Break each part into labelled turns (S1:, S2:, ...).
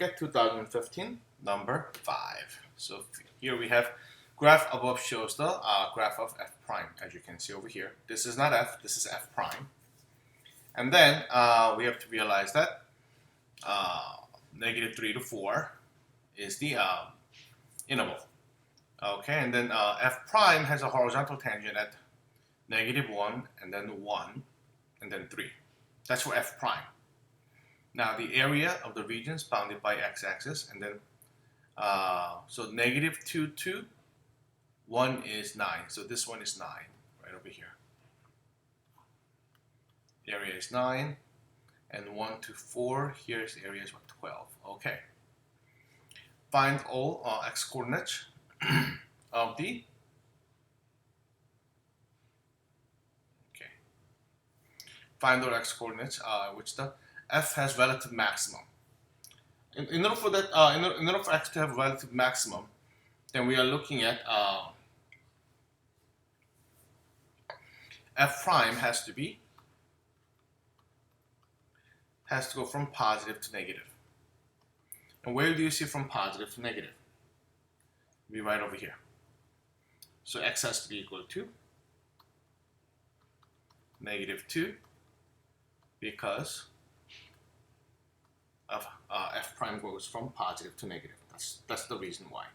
S1: look at 2015, number 5. So here we have graph above shows the graph of f prime, as you can see over here. This is not f, this is f prime. And then we have to realize that -3 to 4 is the interval. Okay, and then f prime has a horizontal tangent at -1, and then 1, and then 3. That's for f prime. Now the area of the region is bounded by x-axis, and then so -2 to 1 is 9. So this one is 9 right over here. The area is 9, and 1 to 4 here's the area is what, 12. Okay. Find all x coordinates of the find all x coordinates which the f has relative maximum. In order for that, in order for x to have relative maximum, then we are looking at f prime has to go from positive to negative. And where do you see from positive to negative? It'll be right over here. So x has to be equal to -2 because of f prime goes from positive to negative. That's the reason why.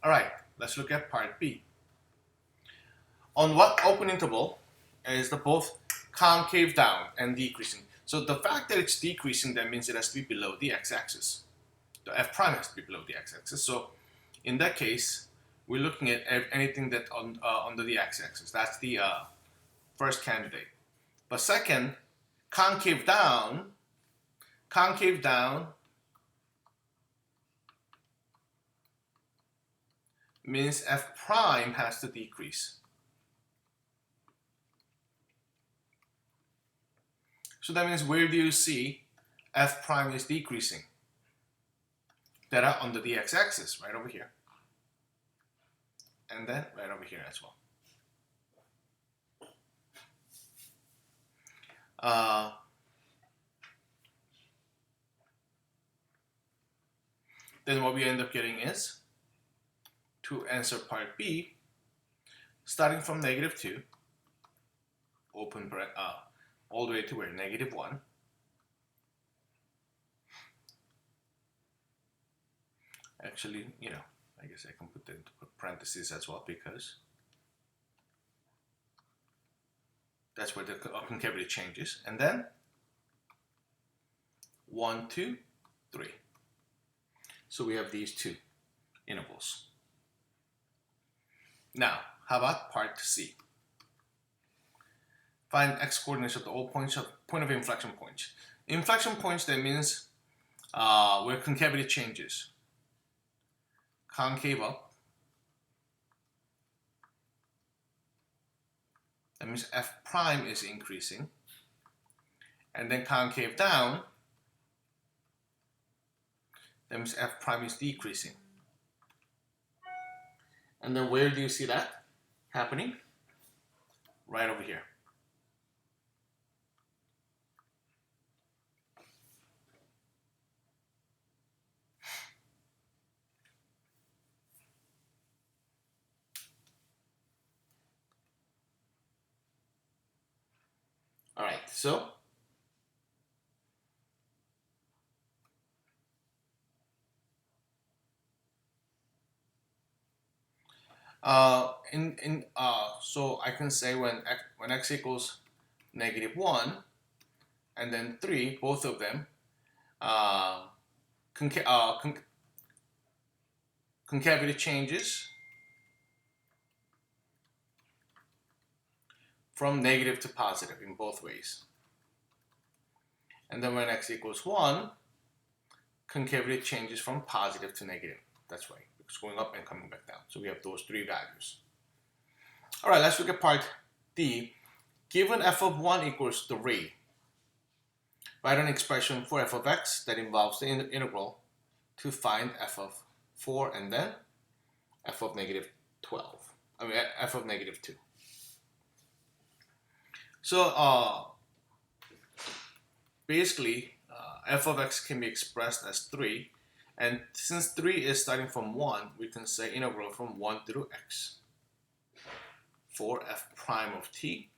S1: All right, let's look at part B. On what open interval is the both concave down and decreasing? So the fact that it's decreasing, that means it has to be below the x-axis. The f prime has to be below the x-axis. So in that case, we're looking at anything that under the x-axis. That's the first candidate. But second, concave down means f prime has to decrease. So that means where do you see f prime is decreasing? That are under the x-axis, right over here. And then right over here as well. Then what we end up getting is, to answer part B, starting from -2, open all the way to where? -1. Actually, I guess I can put that into parentheses as well, because that's where the concavity changes. And then 1, 2, 3. So we have these two intervals. Now, how about part C? Find x coordinates of the all points of point of inflection points. Inflection points, that means where concavity changes. Concave up, that means f prime is increasing, and then concave down, that means f prime is decreasing. And then where do you see that happening? Right over here. All right, so so I can say when x equals -1 and then 3, both of them concavity changes from negative to positive in both ways. And then when x equals 1, concavity changes from positive to negative. That's right. It's going up and coming back down. So we have those three values. All right, let's look at part D. Given f of 1 equals 3, write an expression for f of x that involves the integral to find f of 4 and then f of -12. F of -2. So basically, f of x can be expressed as 3 And since 3 is starting from 1, we can say integral from 1 through x for f prime of t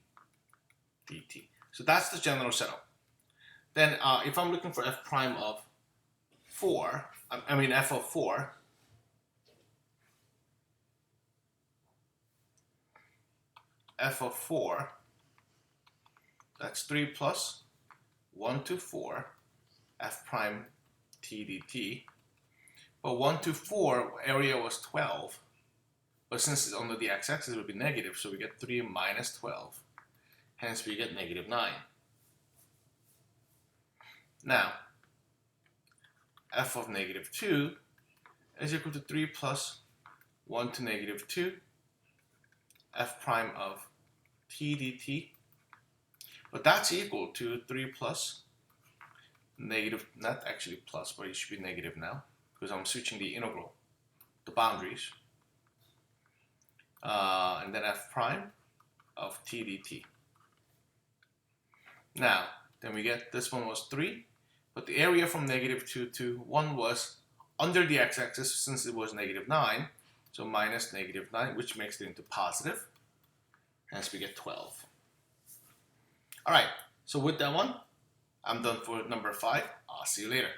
S1: dt. So that's the general setup. Then if I'm looking for f prime of 4, I mean f of 4, f of 4, that's 3 plus 1 to 4 f prime t dt. But 1 to 4 area was 12, but since it's under the x-axis, it would be negative, so we get 3 minus 12. Hence, we get negative 9. Now, f of negative 2 is equal to 3 plus 1 to negative 2 f prime of t dt. But that's equal to 3 plus negative, not actually plus, but it should be negative now, because I'm switching the integral, the boundaries. And then f prime of t dt. Now, then we get this one was 3, but the area from negative 2 to 1 was under the x-axis since it was negative 9, so minus negative 9, which makes it into positive. Hence, we get 12. All right, so with that one, I'm done for number 5. I'll see you later.